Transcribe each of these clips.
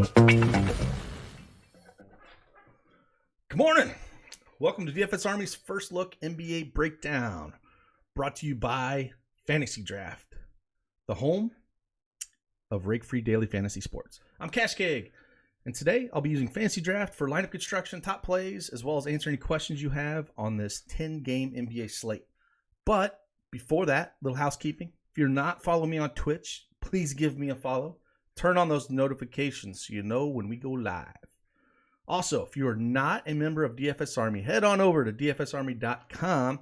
Good morning. Welcome to DFS Army's First Look NBA Breakdown, brought to you by FantasyDraft, the home of rake-free daily fantasy sports. I'm CashKeg, and today I'll be using FantasyDraft for lineup construction, top plays, as well as answering any questions you have on this 10-game NBA slate. But before that, little housekeeping. If you're not following me on Twitch, please give me a follow. Turn on those notifications so you know when we go live. Also, if you are not a member of DFS Army, head on over to dfsarmy.com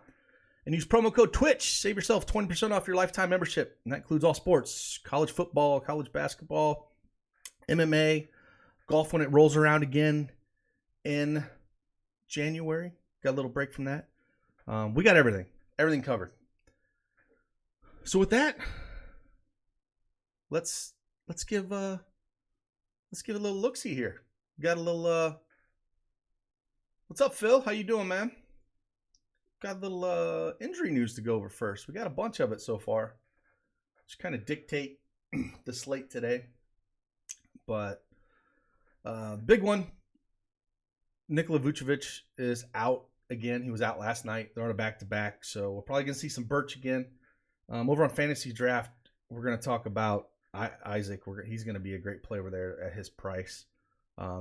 and use promo code TWITCH. Save yourself 20% off your lifetime membership. And that includes all sports, college football, college basketball, MMA, golf when it rolls around again in January. Got a little break from that. We got everything covered. So with that, let's give a little look-see here. Got a little, what's up, Phil? How you doing, man? Got a little injury news to go over first. We got a bunch of it so far. Just kind of dictate the slate today. But big one, Nikola Vucevic is out again. He was out last night. They're on a back-to-back, so we're probably going to see some Birch again. Over on Fantasy Draft, we're going to talk about Isaac. He's going to be a great play over there at his price.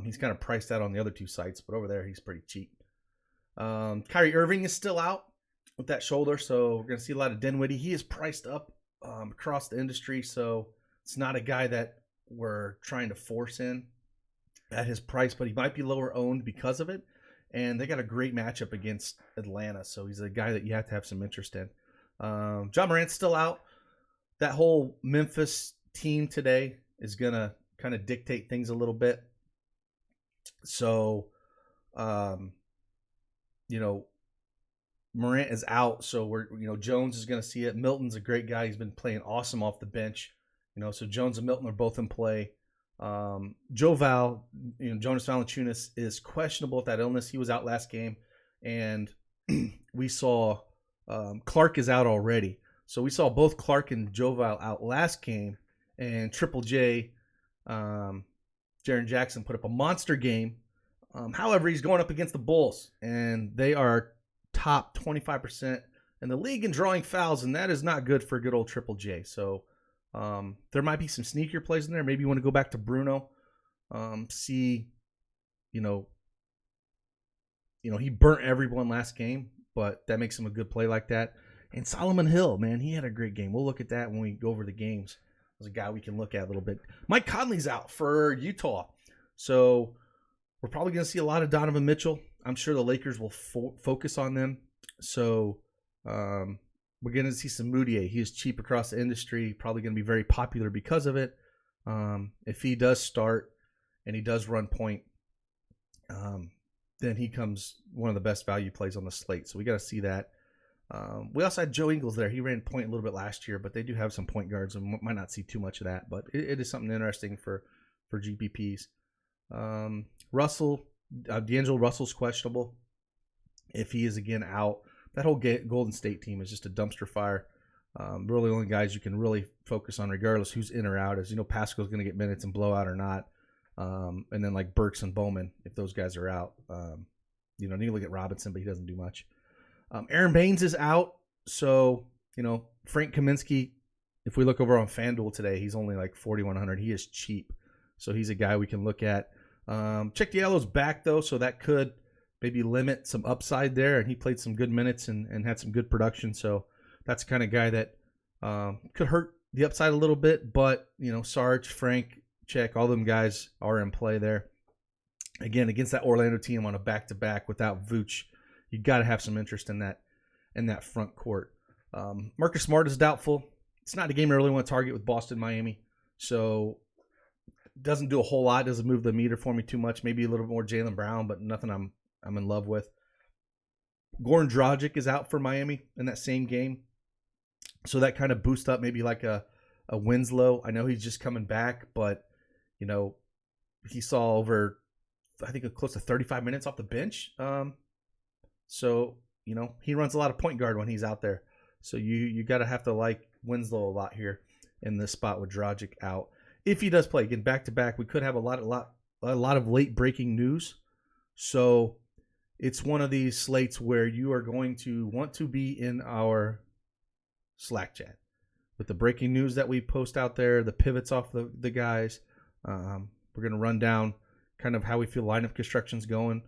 He's kind of priced out on the other two sites, but over there he's pretty cheap. Kyrie Irving is still out with that shoulder, so we're going to see a lot of Dinwiddie. He is priced up across the industry, so it's not a guy that we're trying to force in at his price, but he might be lower owned because of it. And they got a great matchup against Atlanta, so he's a guy that you have to have some interest in. Ja Morant's still out. That whole Memphis team today is going to kind of dictate things a little bit. So, Morant is out. So Jones is going to see it. Milton's a great guy. He's been playing awesome off the bench. So Jones and Milton are both in play. Jonas Valanciunas is questionable with that illness. He was out last game, and we saw Clark is out already. So we saw both Clark and Joval out last game, and Triple J, Jaren Jackson put up a monster game. However, he's going up against the Bulls, and they are top 25% in the league in drawing fouls, and that is not good for good old Triple J. So there might be some sneakier plays in there. Maybe you want to go back to Bruno. He burnt everyone last game, but that makes him a good play like that. And Solomon Hill, man, he had a great game. We'll look at that when we go over the games. There's a guy we can look at a little bit. Mike Conley's out for Utah. So we're probably going to see a lot of Donovan Mitchell. I'm sure the Lakers will focus on them. So we're going to see some Moutier. He is cheap across the industry, probably going to be very popular because of it. If he does start and he does run point, then he comes one of the best value plays on the slate. So we got to see that. We also had Joe Ingles there. He ran point a little bit last year, but they do have some point guards, and we might not see too much of that. But it is something interesting for GPPs. D'Angelo Russell's questionable. If he is again out, that whole Golden State team is just a dumpster fire. Really, the only guys you can really focus on, regardless who's in or out, is Pascal's going to get minutes and blow out or not. And then like Burks and Bowman, if those guys are out, you look at Robinson, but he doesn't do much. Aaron Baines is out, so Frank Kaminsky. If we look over on FanDuel today, he's only like 4,100. He is cheap, so he's a guy we can look at. Check Diallo's back though, so that could maybe limit some upside there. And he played some good minutes and had some good production, so that's the kind of guy that could hurt the upside a little bit. But Sarge, Frank, Check, all them guys are in play there. Again, against that Orlando team on a back-to-back without Vooch, you got to have some interest in that front court. Marcus Smart is doubtful. It's not a game I really want to target with Boston, Miami. So doesn't do a whole lot. Doesn't move the meter for me too much. Maybe a little bit more Jaylen Brown, but nothing I'm in love with. Goran Dragic is out for Miami in that same game. So that kind of boosts up maybe like a Winslow. I know he's just coming back, but he saw over, I think, close to 35 minutes off the bench. So, he runs a lot of point guard when he's out there. So you got to have to like Winslow a lot here in this spot with Dragic out. if he does play again back to back, we could have a lot of late breaking news. So it's one of these slates where you are going to want to be in our Slack chat with the breaking news that we post out there, the pivots off the guys. We're going to run down kind of how we feel lineup construction's going.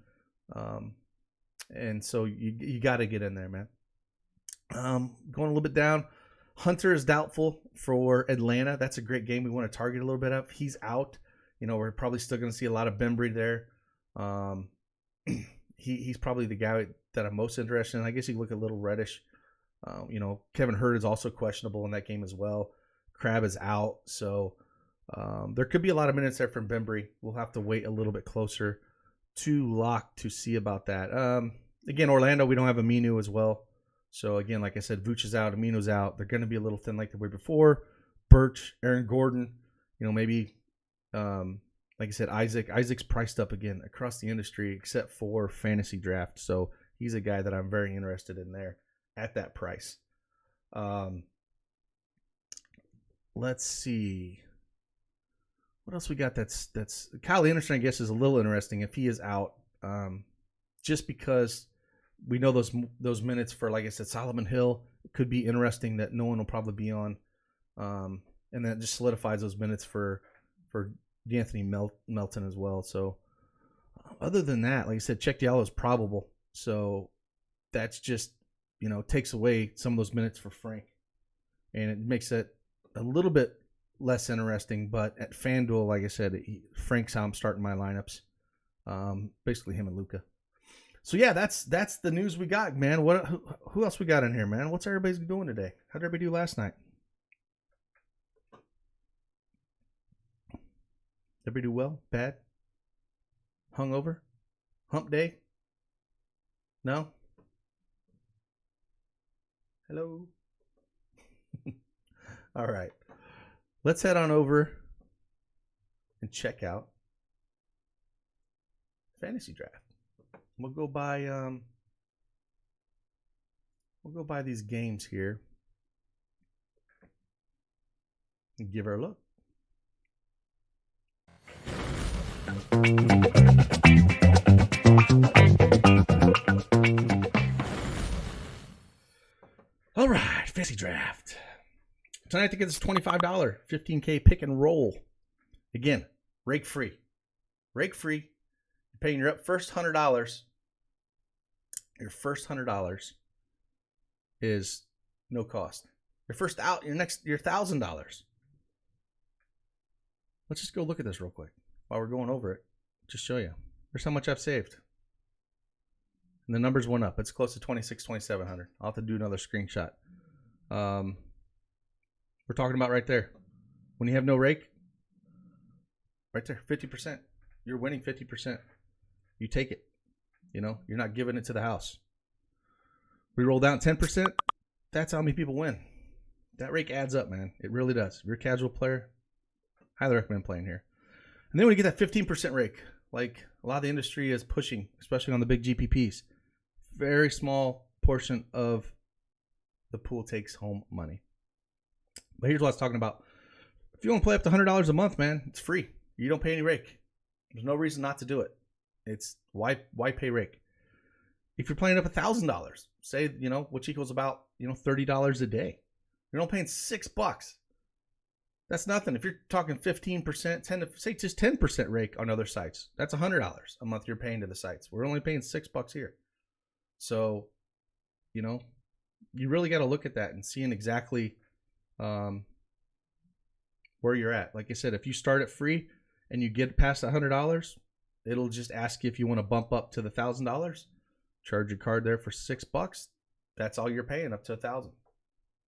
And so you got to get in there, man. Going a little bit down. Hunter is doubtful for Atlanta. That's a great game we want to target a little bit of. He's out. We're probably still going to see a lot of Bembry there. He's probably the guy that I'm most interested in. I guess you look at Little Reddish. Kevin Hurd is also questionable in that game as well. Crab is out. So there could be a lot of minutes there from Bembry. We'll have to wait a little bit closer to lock to see about that. Again, Orlando, we don't have Aminu as well. So, again, like I said, Vooch is out, Aminu's out. They're going to be a little thin like they were before. Birch, Aaron Gordon, maybe, like I said, Isaac. Isaac's priced up again across the industry except for FantasyDraft. So, he's a guy that I'm very interested in there at that price. Let's see. What else we got that's Kyle Anderson, I guess, is a little interesting if he is out. Just because we know those minutes for, like I said, Solomon Hill. It could be interesting that no one will probably be on. And that just solidifies those minutes for D'Anthony Melton as well. So other than that, like I said, Check Diallo is probable. So that's just, takes away some of those minutes for Frank. And it makes it a little bit less interesting. But at FanDuel, like I said, Frank's how I'm starting my lineups. Basically him and Luka. So yeah, that's the news we got, man. Who else we got in here, man? What's everybody's doing today? How did everybody do last night? Everybody do well? Bad? Hungover? Hump day? No? Hello? All right. Let's head on over and check out FantasyDraft. We'll go by these games here and give her a look. All right, FantasyDraft. Tonight I think it's $25 15K pick and roll. Again, rake free. Rake free. You're paying your first $100. Your first $100 is no cost. Your first out, your $1,000. Let's just go look at this real quick while we're going over it. Just show you. Here's how much I've saved. And the numbers went up. It's close to 2,700. I'll have to do another screenshot. We're talking about right there. When you have no rake, right there, 50%. You're winning 50%. You take it. You're not giving it to the house. We roll down 10%. That's how many people win. That rake adds up, man. It really does. If you're a casual player, highly recommend playing here. And then when you get that 15% rake, like a lot of the industry is pushing, especially on the big GPPs, very small portion of the pool takes home money. But here's what I was talking about. If you want to play up to $100 a month, man, it's free. You don't pay any rake. There's no reason not to do it. It's why pay rake? If you're playing up $1,000, say, which equals about, $30 a day. You're only paying $6. That's nothing. If you're talking 15%, say just 10% rake on other sites, that's $100 a month you're paying to the sites. We're only paying $6 here. So, you really got to look at that and seeing exactly where you're at. Like I said, if you start it free and you get past $100, it'll just ask you if you want to bump up to the $1,000. Charge your card there for $6. That's all you're paying up to $1,000.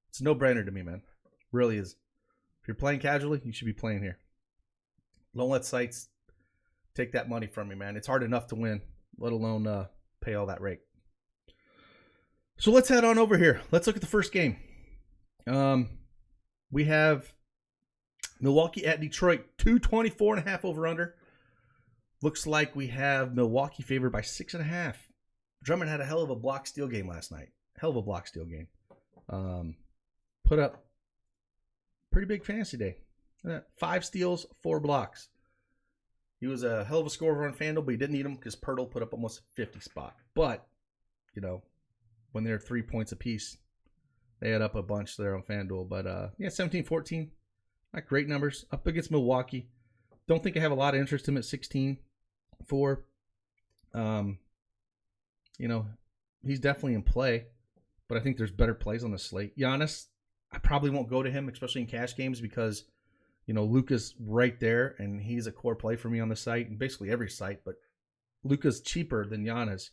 It's a no-brainer to me, man. It really is. If you're playing casually, you should be playing here. Don't let sites take that money from you, man. It's hard enough to win, let alone pay all that rate. So let's head on over here. Let's look at the first game. We have Milwaukee at Detroit, 224.5 over under. Looks like we have Milwaukee favored by 6.5. Drummond had a hell of a block steal game last night. Hell of a block steal game. Put up pretty big fantasy day. 5 steals, 4 blocks. He was a hell of a scorer on FanDuel, but he didn't need him because Pirtle put up almost 50 spot. But, when they're 3 points apiece, they had up a bunch there on FanDuel. But, 17-14. Not great numbers. Up against Milwaukee. Don't think I have a lot of interest in him at 16-4. He's definitely in play, but I think there's better plays on the slate. Giannis, I probably won't go to him, especially in cash games, because Luka's right there, and he's a core play for me on the site, and basically every site. But Luka's cheaper than Giannis,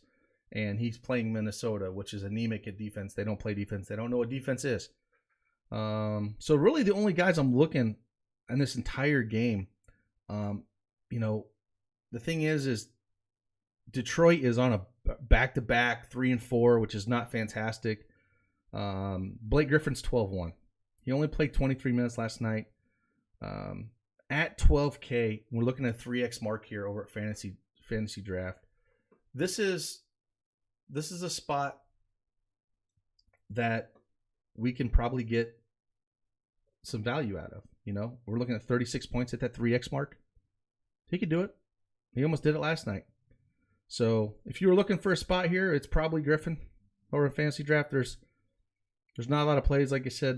and he's playing Minnesota, which is anemic at defense. They don't play defense. They don't know what defense is. So really the only guys I'm looking in this entire game, the thing is Detroit is on a back-to-back 3-4, which is not fantastic. Blake Griffin's 12-1. He only played 23 minutes last night. At 12K, we're looking at a 3x mark here over at Fantasy Draft. This is a spot that we can probably get some value out of. We're looking at 36 points at that 3x mark. He could do it. He almost did it last night. So if you were looking for a spot here, it's probably Griffin over in Fantasy Draft. There's not a lot of plays. Like I said,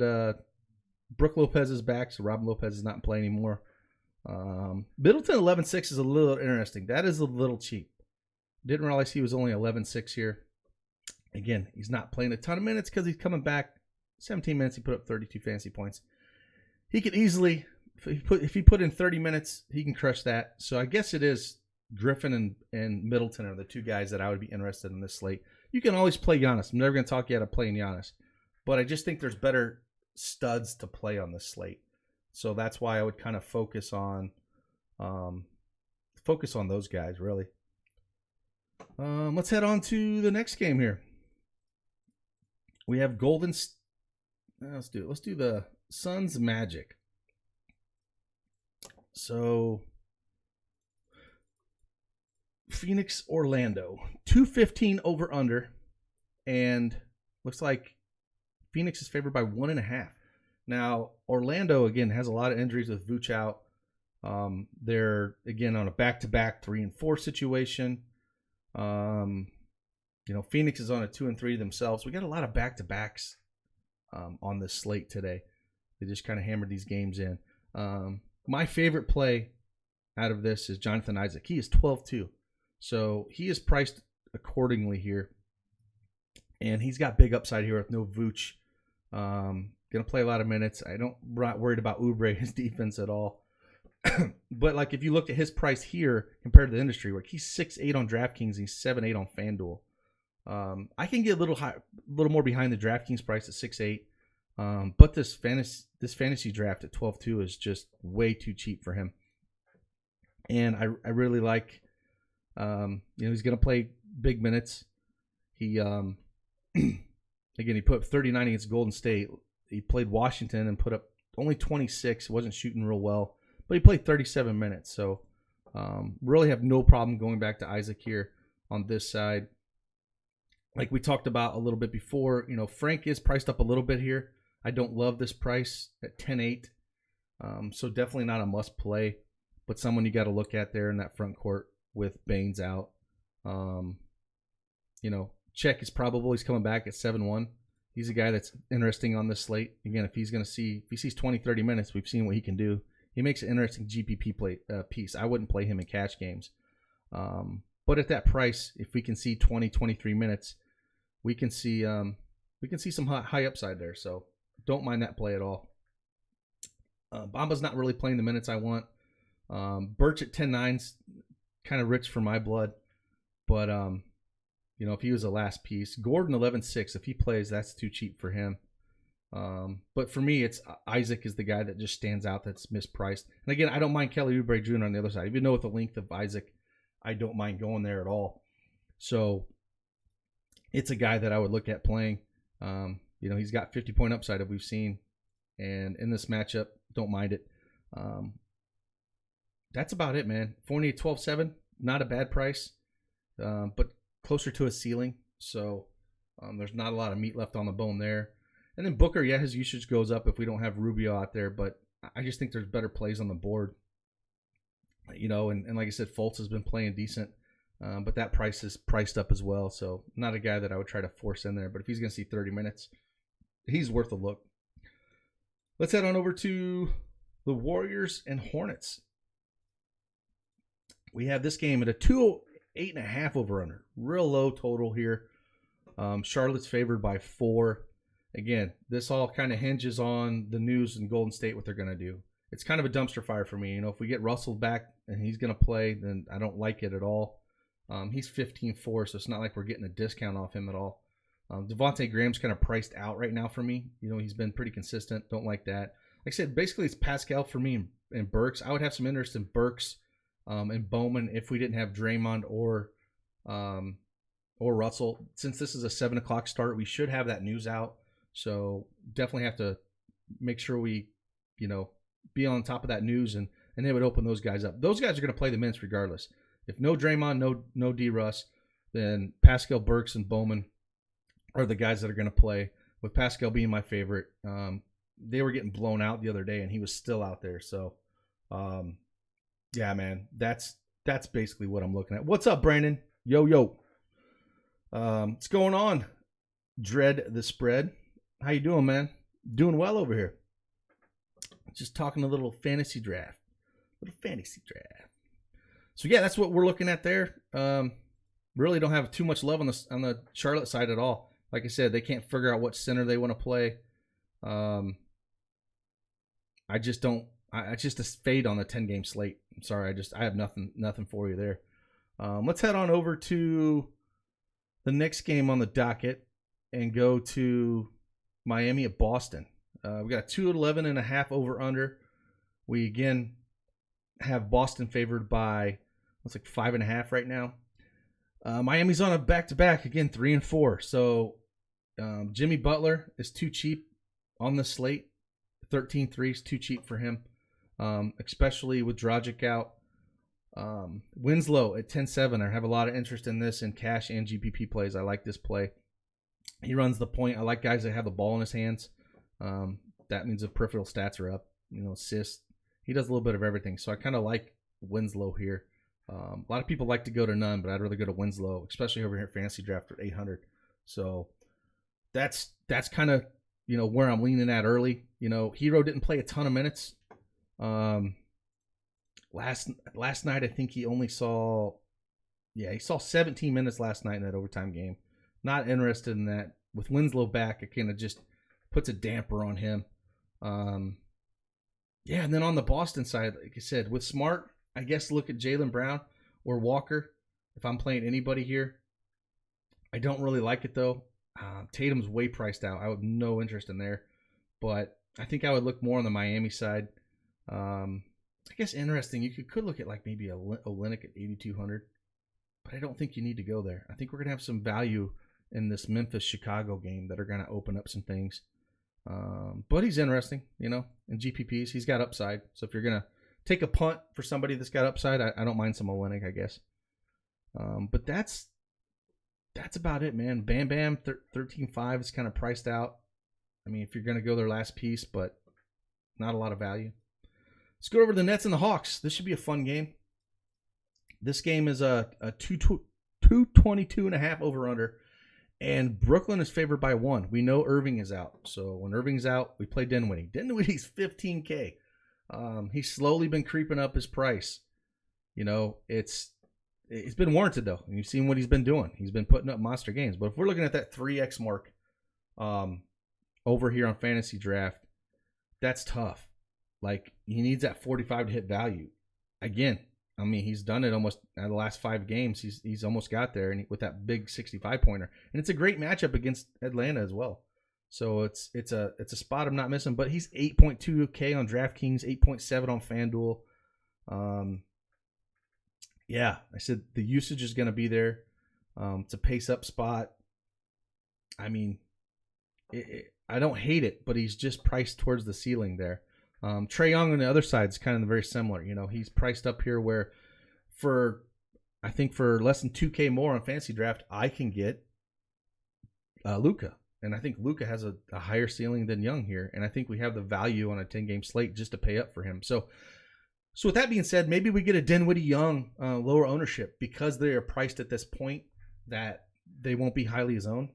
Brook Lopez is back, so Robin Lopez is not in play anymore. Middleton 11-6 is a little interesting. That is a little cheap. Didn't realize he was only 11-6 here. Again, he's not playing a ton of minutes because he's coming back. 17 minutes, he put up 32 fantasy points. He could easily, if he put in 30 minutes, he can crush that. So I guess it is Griffin and Middleton are the two guys that I would be interested in this slate. You can always play Giannis. I'm never going to talk you out of playing Giannis. But I just think there's better studs to play on this slate. So that's why I would kind of focus on those guys, really. Let's head on to the next game here. We have let's do the Suns Magic. So Phoenix Orlando 215 over under, and looks like Phoenix is favored by 1.5. Now Orlando again has a lot of injuries with Vooch out. They're again on a back-to-back 3-4 situation. Phoenix is on a 2-3 themselves. We got a lot of back-to-backs on this slate today. They just kind of hammered these games in. My favorite play out of this is Jonathan Isaac. He is 12-2. So he is priced accordingly here. And he's got big upside here with no Vooch. Going to play a lot of minutes. I'm not worried about Oubre, his defense at all. But like if you look at his price here compared to the industry, like he's 6'8 on DraftKings, he's 7'8 on FanDuel. I can get a little more behind the DraftKings price at 6'8. But this fantasy draft at 12-2 is just way too cheap for him. And I really like, he's going to play big minutes. He, again, he put up 39 against Golden State. He played Washington and put up only 26. He wasn't shooting real well, but he played 37 minutes. So really have no problem going back to Isaac here on this side. Like we talked about a little bit before, Frank is priced up a little bit here. I don't love this price at 10-8. So definitely not a must play, but someone you got to look at there in that front court with Baines out. Check is probable. He's coming back at 7-1. He's a guy that's interesting on this slate. Again, if he sees 20, 30 minutes, we've seen what he can do. He makes an interesting GPP piece. I wouldn't play him in cash games. But at that price, if we can see 20, 23 minutes, we can see some high upside there. So don't mind that play at all. Bamba's not really playing the minutes I want. Birch at 10-9's kind of rich for my blood. But, if he was the last piece. Gordon 11-6. If he plays, that's too cheap for him. But for me, it's Isaac is the guy that just stands out that's mispriced. And again, I don't mind Kelly Oubre Jr. on the other side. Even though with the length of Isaac, I don't mind going there at all. So it's a guy that I would look at playing. He's got 50-point upside that we've seen. And in this matchup, don't mind it. That's about it, man. Fournier 12-7, not a bad price, but closer to a ceiling. So there's not a lot of meat left on the bone there. And then Booker, his usage goes up if we don't have Rubio out there. But I just think there's better plays on the board. And like I said, Fultz has been playing decent, but that price is priced up as well. So not a guy that I would try to force in there. But if he's going to see 30 minutes, he's worth a look. Let's head on over to the Warriors and Hornets. We have this game at a 208.5 over under. Real low total here. Charlotte's favored by 4. Again, this all kind of hinges on the news in Golden State, what they're going to do. It's kind of a dumpster fire for me. If we get Russell back and he's going to play, then I don't like it at all. He's 15-4, so it's not like we're getting a discount off him at all. Devontae Graham's kind of priced out right now for me. He's been pretty consistent. Don't like that. Like I said, basically it's Pascal for me and Burks. I would have some interest in Burks and Bowman if we didn't have Draymond or Russell. Since this is a 7 o'clock start, we should have that news out. So definitely have to make sure we, be on top of that news, and they would open those guys up. Those guys are going to play the minutes regardless. If no Draymond, no D-Russ, then Pascal, Burks, and Bowman are the guys that are going to play, with Pascal being my favorite. They were getting blown out the other day, and he was still out there. So, yeah, man, that's basically what I'm looking at. What's up, Brandon? Yo. What's going on? Dread the spread. How you doing, man? Doing well over here. Just talking a little fantasy draft. So, yeah, that's what we're looking at there. Really don't have too much love on the Charlotte side at all. Like I said, they can't figure out what center they want to play. I just don't. I just a fade on the 10-game slate. I'm sorry. I have nothing for you there. Let's head on over to the next game on the docket and go to Miami at Boston. We got 211.5 over under. We again have Boston favored by what's like 5.5 right now. Miami's on a back-to-back again, 3-4. So Jimmy Butler is too cheap on the slate. 13-3 is too cheap for him, especially with Dragic out. Winslow at 10-7. I have a lot of interest in this in cash and GPP plays. I like this play. He runs the point. I like guys that have the ball in his hands. That means the peripheral stats are up. Assists. He does a little bit of everything. So I kind of like Winslow here. A lot of people like to go to none, but I'd rather go to Winslow, especially over here at Fantasy Draft at 800. So that's kind of where I'm leaning at early. Hero didn't play a ton of minutes. Last night I think he only saw 17 minutes last night in that overtime game. Not interested in that. With Winslow back, it kind of just puts a damper on him. And then on the Boston side, like I said, with Smart, I guess look at Jaylen Brown or Walker if I'm playing anybody here. I don't really like it, though. Tatum's way priced out. I have no interest in there. But I think I would look more on the Miami side. I guess interesting. You could look at like maybe a Olynyk at 8,200. But I don't think you need to go there. I think we're going to have some value in this Memphis-Chicago game that are going to open up some things. But he's interesting, in GPPs. He's got upside. So if you're going to take a punt for somebody that's got upside, I don't mind some Olynyk, I guess. But that's about it, man. Bam Bam, 13.5 is kind of priced out. I mean, if you're going to go their last piece, but not a lot of value. Let's go over to the Nets and the Hawks. This should be a fun game. This game is a 222.5 over under. And Brooklyn is favored by 1. We know Irving is out. So when Irving's out, we play Dinwiddie. Dinwiddie's $15K. He's slowly been creeping up his price. It's been warranted, though. And you've seen what he's been doing. He's been putting up monster games. But if we're looking at that 3X mark over here on Fantasy Draft, that's tough. Like, he needs that 45 to hit value. Again, I mean, he's done it almost in the last 5 games. He's almost got there, and with that big 65-pointer, and it's a great matchup against Atlanta as well. So it's a spot I'm not missing. But he's 8.2K on DraftKings, 8.7 on FanDuel. Yeah, I said the usage is going to be there. It's a pace up spot. I mean, I don't hate it, but he's just priced towards the ceiling there. Trae Young on the other side is kind of very similar. He's priced up here where I think for less than 2K more on Fantasy Draft, I can get Luka. And I think Luka has a higher ceiling than Young here. And I think we have the value on a 10-game slate just to pay up for him. So with that being said, maybe we get a Dinwiddie Young lower ownership because they are priced at this point that they won't be highly zoned.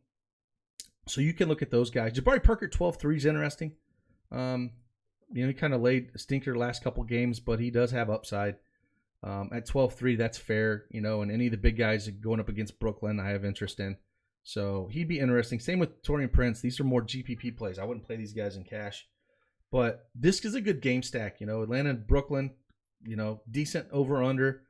So you can look at those guys. Jabari Parker 12-3 is interesting. He kind of laid a stinker the last couple games, but he does have upside. At 12-3, that's fair, and any of the big guys going up against Brooklyn, I have interest in. So he'd be interesting. Same with Taurean Prince. These are more GPP plays. I wouldn't play these guys in cash. But this is a good game stack. Atlanta and Brooklyn, decent over-under.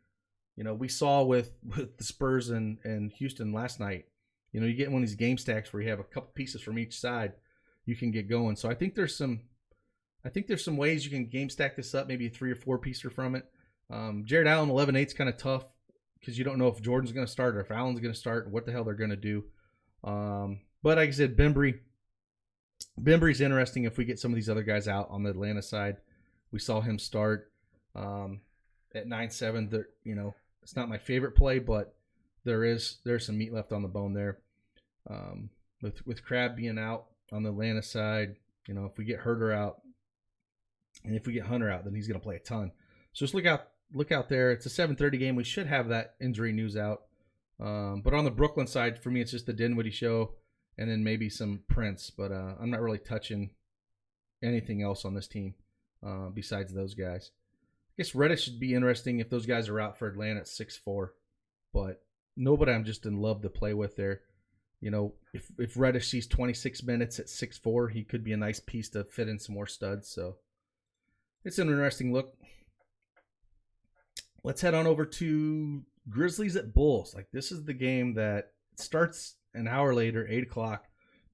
We saw with the Spurs and Houston last night. You get one of these game stacks where you have a couple pieces from each side, you can get going. So I think there's some ways you can game stack this up, maybe a 3 or 4 piecer from it. Jared Allen 11-8 is kind of tough because you don't know if Jordan's going to start or if Allen's going to start or what the hell they're going to do. But like I said, Bembry's interesting if we get some of these other guys out on the Atlanta side. We saw him start at 9-7. It's not my favorite play, but there's some meat left on the bone there. With Crabbe being out on the Atlanta side, if we get Herter out and if we get Hunter out, then he's going to play a ton. So just look out there. It's a 7:30 game. We should have that injury news out. But on the Brooklyn side, for me, it's just the Dinwiddie show and then maybe some Prince. But I'm not really touching anything else on this team besides those guys. I guess Reddish should be interesting if those guys are out for Atlanta at 6-4. But nobody I'm just in love to play with there. If Reddish sees 26 minutes at 6-4, he could be a nice piece to fit in some more studs. So it's an interesting look. Let's head on over to Grizzlies at Bulls. This is the game that starts an hour later, 8 o'clock.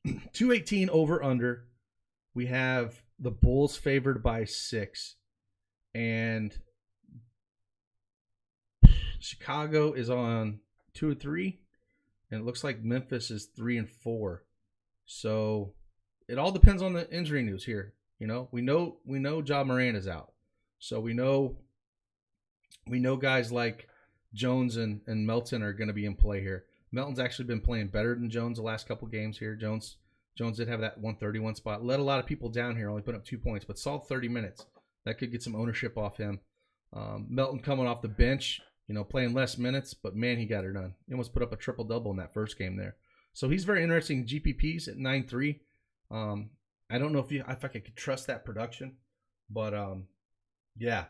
218 over under. We have the Bulls favored by 6. And Chicago is on 2-3. And it looks like Memphis is 3-4. So it all depends on the injury news here. We know Ja Morant is out. So we know guys like Jones and Melton are going to be in play here. Melton's actually been playing better than Jones the last couple games here. Jones did have that 131 spot. Let a lot of people down here, only put up 2 points, but solid 30 minutes. That could get some ownership off him. Melton coming off the bench, playing less minutes, but man, he got it done. He almost put up a triple-double in that first game there. So he's very interesting. GPPs at 9-3. I don't know if I could trust that production, but yeah.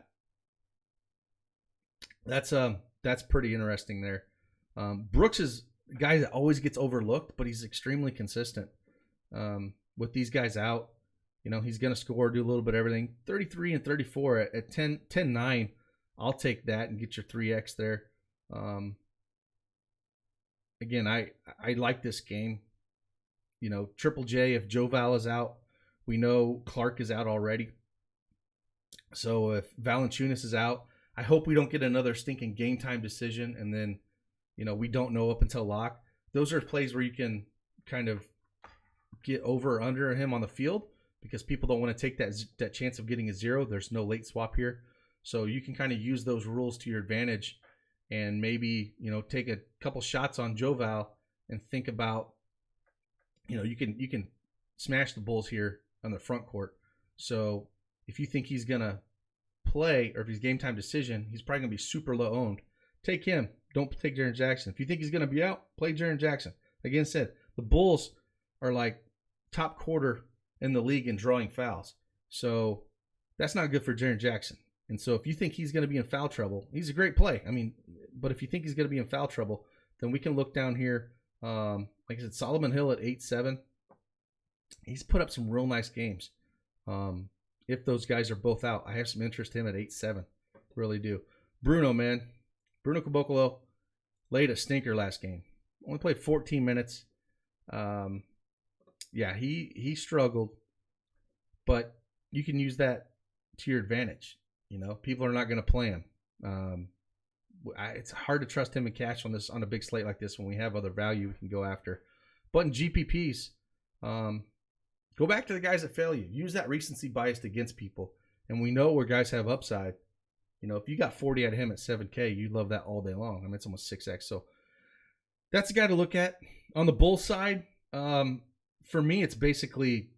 That's pretty interesting there. Brooks is a guy that always gets overlooked, but he's extremely consistent. With these guys out, he's going to score, do a little bit of everything. 33 and 34 at 10-9. I'll take that and get your 3x there. Again, I like this game. Triple J, if Joval is out, we know Clark is out already. So if Valanciunas is out, I hope we don't get another stinking game time decision and then, we don't know up until lock. Those are plays where you can kind of get over or under him on the field because people don't want to take that chance of getting a 0. There's no late swap here. So you can kind of use those rules to your advantage and maybe, take a couple shots on Joval and think about, you can smash the Bulls here on the front court. So if you think he's going to play or if he's game time decision, he's probably going to be super low owned. Take him. Don't take Jaren Jackson. If you think he's going to be out, play Jaren Jackson. Again said, the Bulls are like top quarter in the league in drawing fouls. So that's not good for Jaren Jackson. And so if you think he's going to be in foul trouble, he's a great play. But if you think he's going to be in foul trouble, then we can look down here. Like I said, Solomon Hill at 8-7. He's put up some real nice games. If those guys are both out, I have some interest in him at 8-7. Really do. Bruno Caboclo laid a stinker last game. Only played 14 minutes. Yeah, he struggled. But you can use that to your advantage. People are not going to play him. It's hard to trust him in cash on a big slate like this when we have other value we can go after. But in GPPs, go back to the guys that fail you. Use that recency bias against people. And we know where guys have upside. If you got 40 out of him at 7K, you'd love that all day long. It's almost 6X. So that's a guy to look at. On the Bulls side, for me, it's basically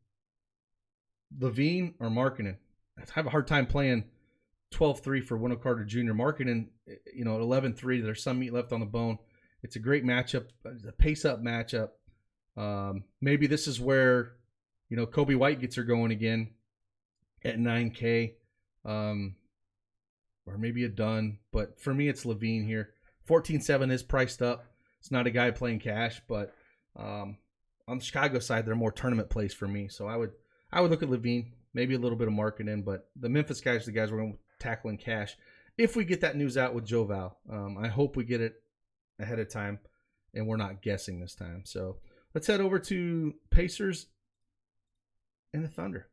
Levine or Markkanen. I have a hard time playing 12-3 for Wendell Carter Jr. Markkanen, at 11-3. There's some meat left on the bone. It's a great matchup, a pace-up matchup. Maybe this is where, Kobe White gets her going again at 9K. Or maybe a Dunn. But for me, it's Levine here. 14-7 is priced up. It's not a guy playing cash, but on the Chicago side, they're more tournament plays for me. So I would look at Levine, maybe a little bit of Markkanen, but the Memphis guys are the guys we're going to tackle in cash. If we get that news out with Joe Val, I hope we get it ahead of time and we're not guessing this time. So let's head over to Pacers and the Thunder.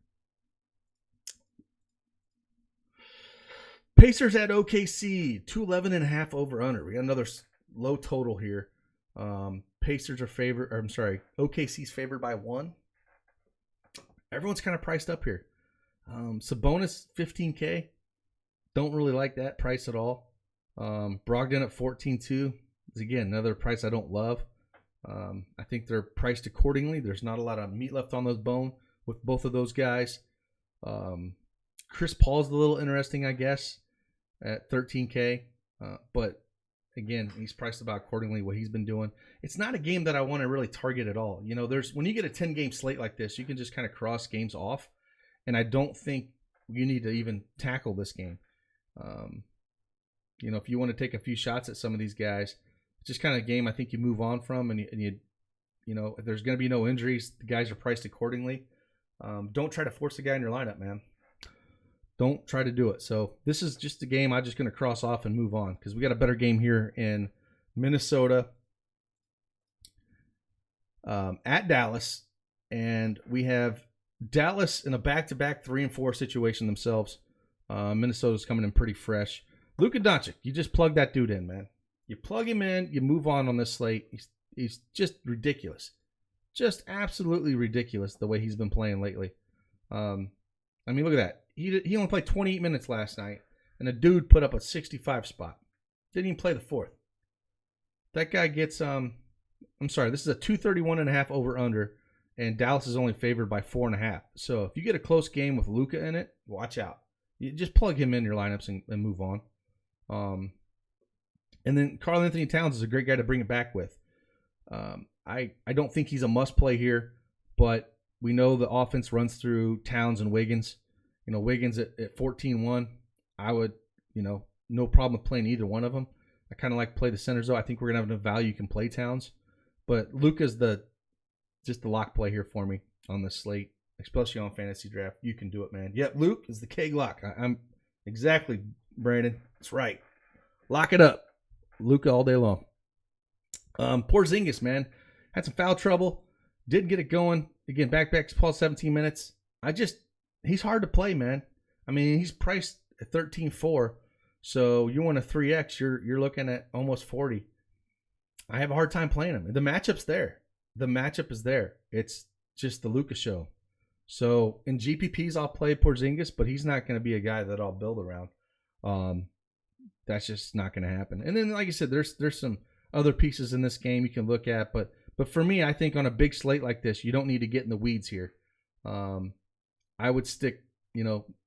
Pacers at OKC, 211.5 over under. We got another low total here. Pacers are favored, OKC's favored by 1. Everyone's kind of priced up here. Sabonis, 15K. Don't really like that price at all. Brogdon at 14.2 is, again, another price I don't love. I think they're priced accordingly. There's not a lot of meat left on those bone with both of those guys. Chris Paul's a little interesting, I guess, at 13K. But, again, he's priced about accordingly what he's been doing. It's not a game that I want to really target at all. When you get a 10-game slate like this, you can just kind of cross games off. And I don't think you need to even tackle this game. If you want to take a few shots at some of these guys, it's just kind of a game I think you move on from. And you if there's going to be no injuries, the guys are priced accordingly. Don't try to force a guy in your lineup, man. Don't try to do it. So this is just a game I'm just going to cross off and move on because we got a better game here in Minnesota at Dallas. And we have Dallas in a back-to-back 3-4 situation themselves. Minnesota's coming in pretty fresh. Luka Doncic, you just plug that dude in, man. You plug him in, you move on this slate. He's just ridiculous. Just absolutely ridiculous the way he's been playing lately. Look at that. He only played 28 minutes last night, and a dude put up a 65 spot. Didn't even play the fourth. That guy gets, this is a 231.5 over-under, and Dallas is only favored by 4.5. So if you get a close game with Luka in it, watch out. You just plug him in your lineups and move on. And then Karl Anthony Towns is a great guy to bring it back with. I don't think he's a must-play here, but we know the offense runs through Towns and Wiggins. Wiggins at 14-1, I would, no problem with playing either one of them. I kind of like play the centers, though. I think we're going to have enough value you can play Towns. But Luka's just the lock play here for me on this slate, especially on Fantasy Draft. You can do it, man. Yep, Luke is the keg lock. I'm exactly, Brandon. That's right. Lock it up. Luka all day long. Porzingis, man. Had some foul trouble. Didn't get it going. Again, back-to-back Paul 17 minutes. He's hard to play, man. He's priced at 13.4. So you want a 3X, you're looking at almost 40. I have a hard time playing him. The matchup's there. The matchup is there. It's just the Luka show. So in GPPs, I'll play Porzingis, but he's not going to be a guy that I'll build around. That's just not going to happen. And then, like I said, there's some other pieces in this game you can look at, but for me, I think on a big slate like this, you don't need to get in the weeds here. I would stick,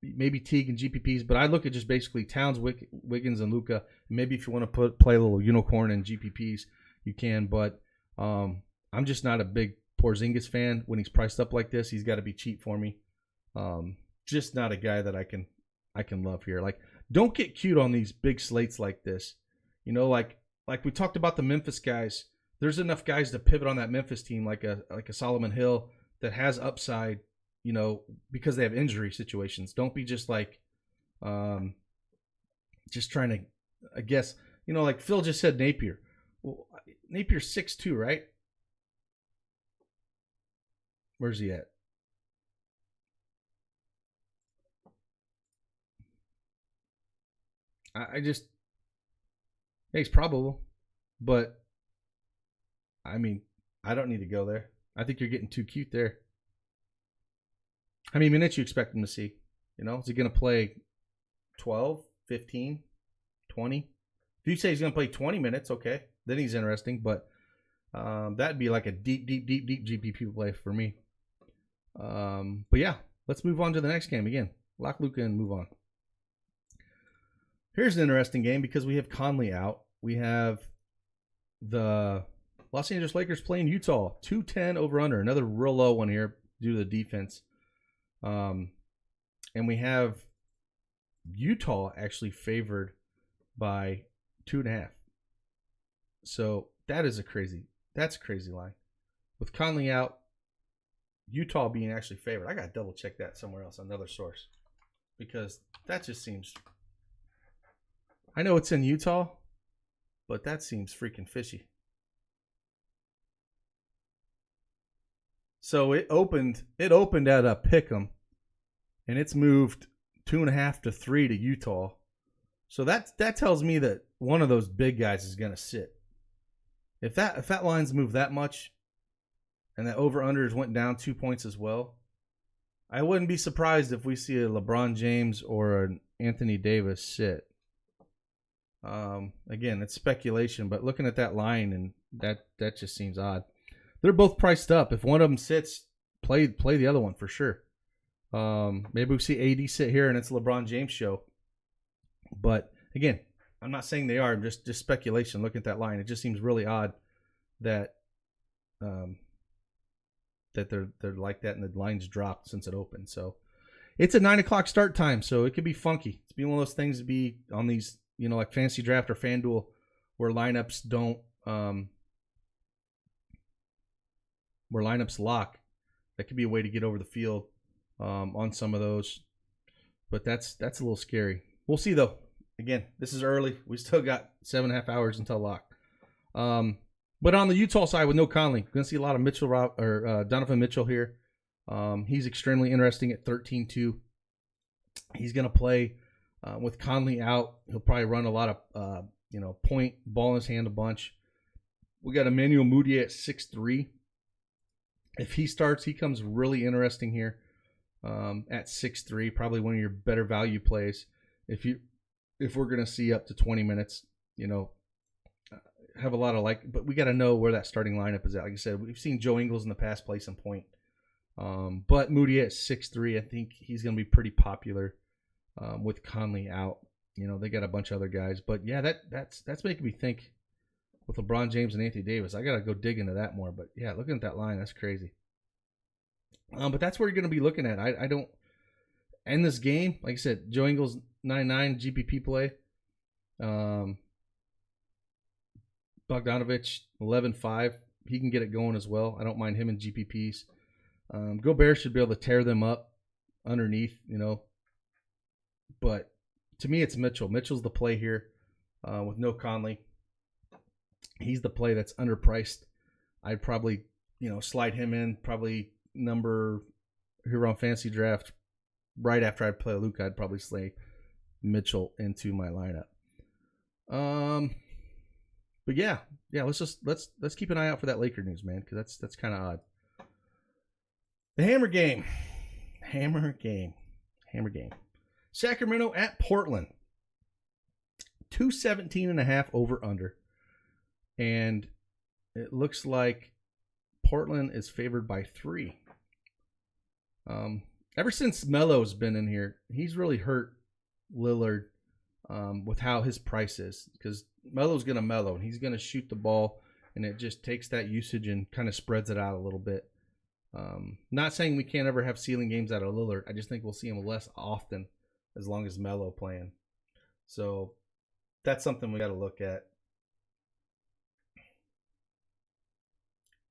maybe Teague and GPPs, but I look at just basically Towns, Wiggins, and Luka. Maybe if you want to play a little unicorn in GPPs, you can. But I'm just not a big Porzingis fan when he's priced up like this. He's got to be cheap for me. Just not a guy that I can love here. Like, don't get cute on these big slates like this. Like we talked about the Memphis guys. There's enough guys to pivot on that Memphis team, like a Solomon Hill that has upside. Because they have injury situations. Don't be just like, just trying to, I guess, like Phil just said Napier. Well, Napier's 6'2", right? Where's he at? I just, he's probable, but I don't need to go there. I think you're getting too cute there. How many minutes you expect him to see? Is he going to play 12, 15, 20? If you say he's going to play 20 minutes, okay, then he's interesting. But That'd be like a deep GPP play for me. But yeah, let's move on to the next game again. Lock Luka and move on. Here's an interesting game because we have Conley out. We have the Los Angeles Lakers playing Utah. 210 over under. Another real low one here due to the defense. And we have Utah actually favored by 2.5. So that's a crazy line. With Conley out, Utah being actually favored. I got to double check that somewhere else, another source. Because that just seems... I know it's in Utah, but that seems freaking fishy. So it opened at a pick'em, and it's moved 2.5 to 3 to Utah. So that tells me that one of those big guys is going to sit. If that line's moved that much, and that over-unders went down 2 points as well, I wouldn't be surprised if we see a LeBron James or an Anthony Davis sit. Again, it's speculation, but looking at that line, and that just seems odd. They're both priced up. If one of them sits, play the other one for sure. Maybe we see AD sit here and it's a LeBron James show. But again, I'm not saying they are. Just speculation. Looking at that line, it just seems really odd that that they're like that, and the line's dropped since it opened. So it's a 9:00 start time, so it could be funky. It's be one of those things to be on these, like FantasyDraft or FanDuel, where lineups don't where lineups lock. That could be a way to get over the field on some of those, but that's a little scary. We'll see though. Again, this is early. We still got 7.5 hours until lock. But on the Utah side with no Conley, going to see a lot of Mitchell or Donovan Mitchell here. He's extremely interesting at 13-2. He's going to play with Conley out. He'll probably run a lot of point, ball in his hand a bunch. We got Emmanuel Mudiay at 6'3". If he starts, he comes really interesting here at 6'3", probably one of your better value plays. If we're going to see up to 20 minutes, have a lot of but we got to know where that starting lineup is at. Like I said, we've seen Joe Ingles in the past play some point. But Moody at 6'3", I think he's going to be pretty popular with Conley out. They got a bunch of other guys. But yeah, that's making me think with LeBron James and Anthony Davis. I got to go dig into that more. But yeah, looking at that line, that's crazy. But that's where you're going to be looking at. I don't end this game. Like I said, Joe Ingles 9-9 GPP play. Bogdanovich 11-5. He can get it going as well. I don't mind him in GPPs. Gobert should be able to tear them up underneath, But to me, it's Mitchell. Mitchell's the play here with no Conley. He's the play that's underpriced. I'd probably, slide him in. Probably number here on FantasyDraft. Right after I play Luka, I'd probably slay Mitchell into my lineup. But yeah, let's keep an eye out for that Laker news, man, because that's kind of odd. The Hammer game. Sacramento at Portland. 217.5 over under. And it looks like Portland is favored by 3. Ever since Melo's been in here, he's really hurt Lillard with how his price is, because Melo's going to mellow and he's going to shoot the ball, and it just takes that usage and kind of spreads it out a little bit. Not saying we can't ever have ceiling games out of Lillard. I just think we'll see him less often as long as Melo playing. So that's something we got to look at.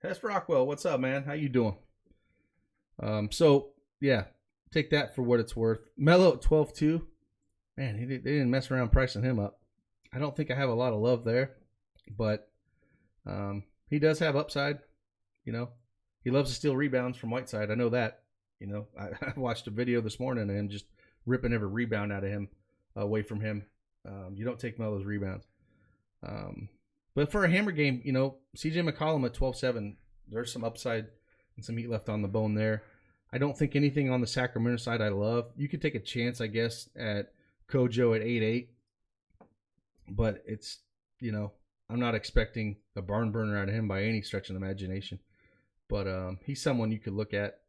Hess Rockwell, what's up, man? How you doing? So yeah, take that for what it's worth. Melo at 12-2. Man, they didn't mess around pricing him up. I don't think I have a lot of love there, but he does have upside. He loves to steal rebounds from Whiteside. I know that. I watched a video this morning of him just ripping every rebound out of him, away from him. You don't take Melo's rebounds. But for a Hammer game, CJ McCollum at 12-7, there's some upside and some meat left on the bone there. I don't think anything on the Sacramento side I love. You could take a chance, I guess, at Kojo at 8-8. But it's, I'm I'm not expecting a barn burner out of him by any stretch of the imagination. But he's someone you could look at.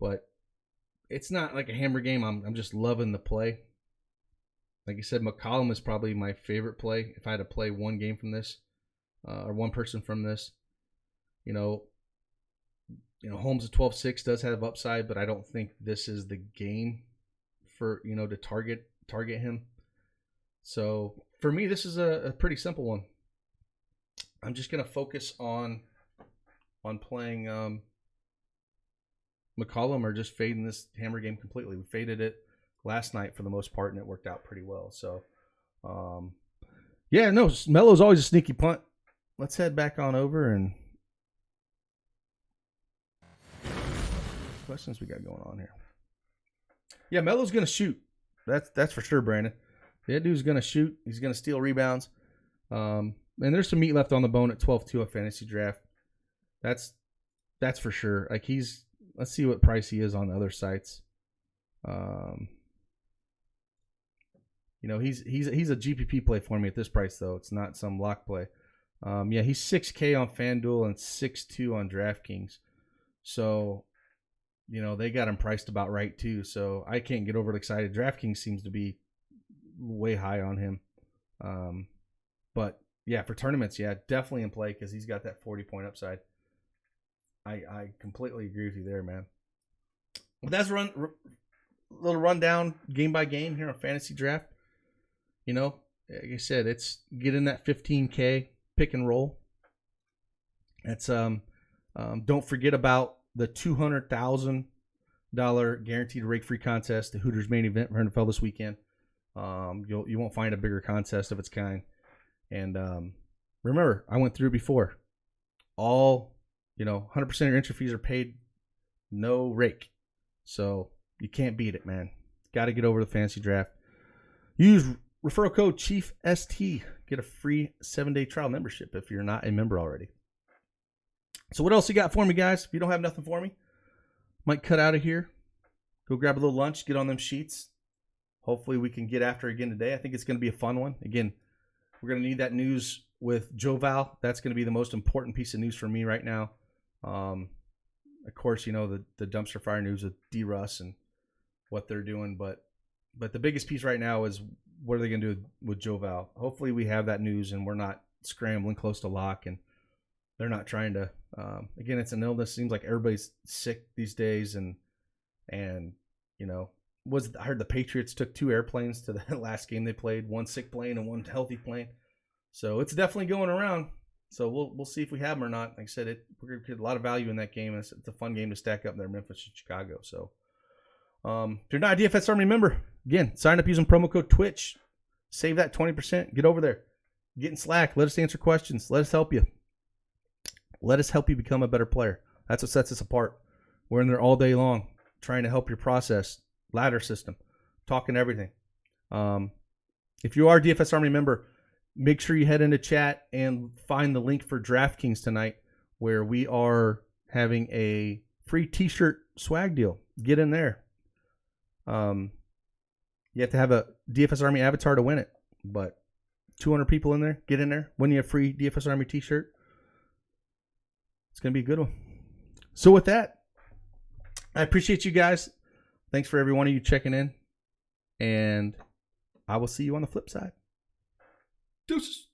But it's not like a hammer game. I'm just loving the play. Like you said, McCollum is probably my favorite play. If I had to play one game from this, or one person from this, Holmes at 12-6 does have upside, but I don't think this is the game for to target him. So for me, this is a pretty simple one. I'm just gonna focus on playing McCollum or just fading this hammer game completely. We faded it last night for the most part, and it worked out pretty well. So, Melo's always a sneaky punt. Let's head back on over and questions we got going on here. Yeah, Melo's gonna shoot. That's for sure, Brandon. That dude's gonna shoot. He's gonna steal rebounds. And there's some meat left on the bone at 12-2 at FantasyDraft. That's for sure. Like let's see what price he is on the other sites. He's a GPP play for me at this price though. It's not some lock play. He's 6K on FanDuel and 6.2 on DraftKings. So, they got him priced about right too. So I can't get overly excited. DraftKings seems to be way high on him. But yeah, for tournaments, definitely in play because he's got that 40-point upside. I completely agree with you there, man. But that's a little rundown game by game here on Fantasy Draft. Like I said, it's get in that 15K pick and roll. That's don't forget about the $200,000 guaranteed rake free contest, the Hooters main event for NFL this weekend. You won't find a bigger contest of its kind. And remember, I went through before. All 100% of your entry fees are paid, no rake. So you can't beat it, man. Got to get over the Fantasy Draft. Use referral code CHIEFST. Get a free 7-day trial membership if you're not a member already. So what else you got for me, guys? If you don't have nothing for me, might cut out of here. Go grab a little lunch. Get on them sheets. Hopefully we can get after it again today. I think it's going to be a fun one. Again, we're going to need that news with Joval. That's going to be the most important piece of news for me right now. Of course, the dumpster fire news with D-Russ and what they're doing. But the biggest piece right now is what are they going to do with Joval? Hopefully we have that news and we're not scrambling close to lock and they're not trying to. Again, it's an illness. Seems like everybody's sick these days. And I heard the Patriots took 2 airplanes to the last game they played, 1 sick plane and 1 healthy plane. So it's definitely going around. So we'll see if we have them or not. Like I said, we're going to get a lot of value in that game. It's a fun game to stack up there, Memphis and Chicago. So if you're not a DFS Army member, again, sign up using promo code Twitch. Save that 20%. Get over there. Get in Slack. Let us answer questions. Let us help you. Let us help you become a better player. That's what sets us apart. We're in there all day long trying to help your process, ladder system, talking everything. If you are a DFS Army member, make sure you head into chat and find the link for DraftKings tonight where we are having a free t-shirt swag deal. Get in there. You have to have a DFS Army avatar to win it, but 200 people in there, get in there, win you a free DFS Army t-shirt. It's going to be a good one. So with that, I appreciate you guys. Thanks for every one of you checking in, and I will see you on the flip side. Deuces.